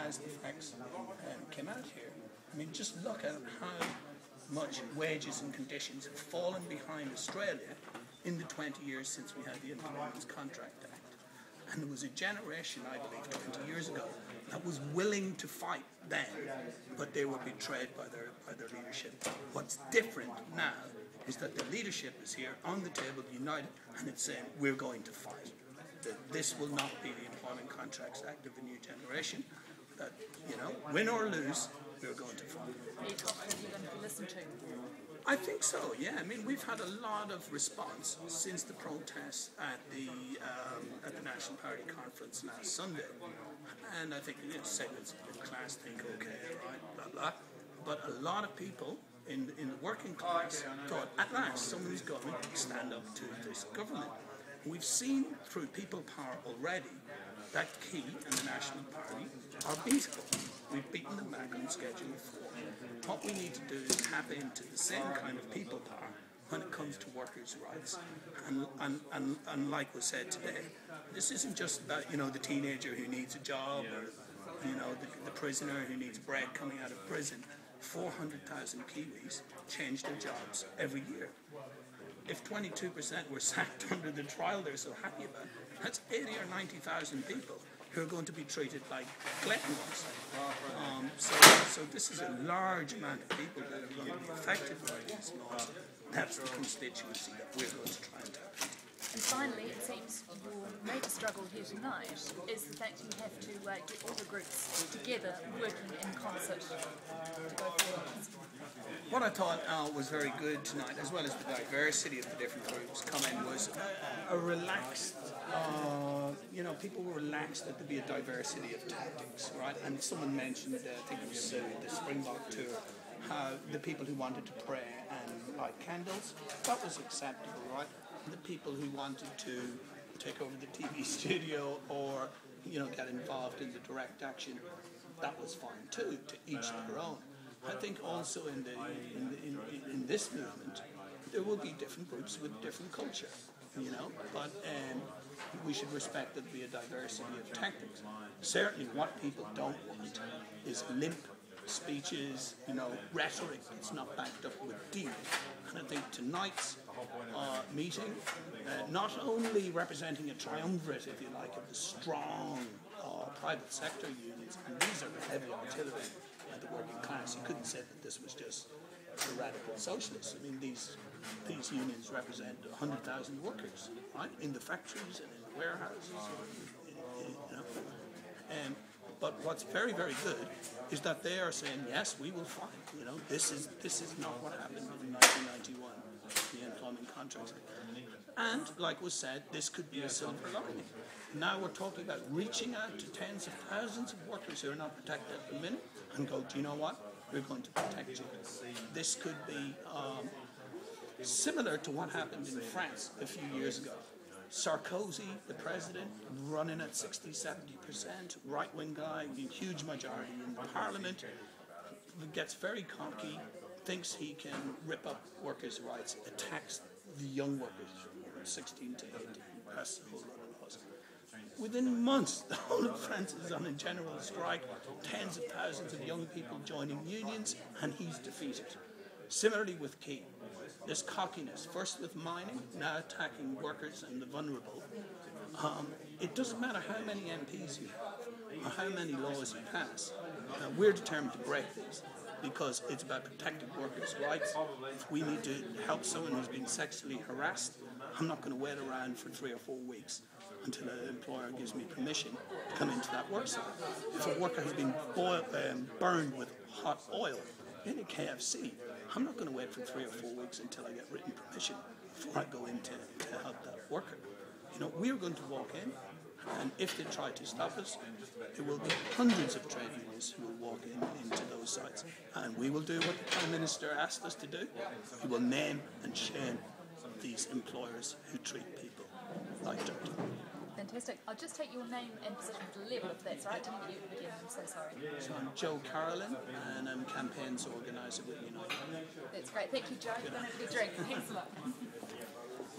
as the facts came out here. I mean, just look at how much wages and conditions have fallen behind Australia in the 20 years since we had the Employment Contract Act. And there was a generation, I believe, 20 years ago that was willing to fight then, but they were betrayed by their leadership. What's different now is that the leadership is here on the table, united, and it's saying, we're going to fight. That this will not be the Employment Contracts Act of the new generation, that, win or lose, we're going to fight. Are you confident you're going to be listened to? I think so, yeah. I mean, we've had a lot of response since the protests at the National Party conference last Sunday, and I think segments of the class think, okay, right, blah blah, but a lot of people in the working class thought, at last, someone's going to stand up to this government. We've seen through people power already that Key and the National Party are beatable. We've beaten them back on Schedule 4. What we need to do is tap into the same kind of people power when it comes to workers' rights. And like was said today, this isn't just about the teenager who needs a job or the prisoner who needs bread coming out of prison. 400,000 Kiwis change their jobs every year. If 22% were sacked under the trial they're so happy about, that's 80 or 90,000 people who are going to be treated like gluttons. So this is a large amount of people that are going to be affected by these laws. That's the constituency that we're going to try and tap into. And finally, it seems your major struggle here tonight is the fact you have to get all the groups together, working in concert to go forward. What I thought was very good tonight, as well as the diversity of the different groups coming, was a relaxed, people were relaxed that there'd be a diversity of tactics, right? And someone mentioned, I think it was the Springbok tour, how the people who wanted to pray and light candles, that was acceptable, right? The people who wanted to take over the TV studio or, get involved in the direct action, that was fine too, to each their own. I think also in this movement, there will be different groups with different culture, but we should respect that there be a diversity of tactics. Certainly what people don't want is limp speeches, rhetoric that's not backed up with deed. And I think tonight's meeting, not only representing a triumvirate, if you like, of the strong private sector unions, and these are the heavy artillery of the working class. You couldn't say that this was just the radical socialists. I mean, these unions represent 100,000 workers, right, in the factories and in the warehouses. But what's very, very good is that they are saying, yes, we will fight. This is not what happened in 1991, the Employment Contract. And, like was said, this could be a silver lining. Now we're talking about reaching out to tens of thousands of workers who are not protected at the minute and go, do you know what? We're going to protect you. This could be similar to what happened in France a few years ago. Sarkozy, the president, running at 60-70%, right-wing guy, huge majority in the parliament, gets very cocky, thinks he can rip up workers' rights, attacks the young workers from 16 to 18, passes a whole lot of laws. Within months, the whole of France is on a general strike, tens of thousands of young people joining unions, and he's defeated. Similarly with Key. This cockiness, first with mining, now attacking workers and the vulnerable. It doesn't matter how many MPs you have or how many laws you pass. We're determined to break these because it's about protecting workers' rights. If we need to help someone who's been sexually harassed, I'm not going to wait around for 3 or 4 weeks until an employer gives me permission to come into that work site. If a worker has been burned with hot oil in a KFC, I'm not going to wait for 3 or 4 weeks until I get written permission before I go in to help that worker. We're going to walk in, and if they try to stop us, there will be hundreds of trade unions who will walk into those sites. And we will do what the Prime Minister asked us to do. We will name and shame these employers who treat people like dirt. Fantastic. I'll just take your name and position for the level, if that's right. Didn't get you again, I'm so sorry. So I'm Joe Carolan, and I'm campaigns organiser with United. That's great. Thank you, Joe. You're going to have a good drink. Thanks a lot.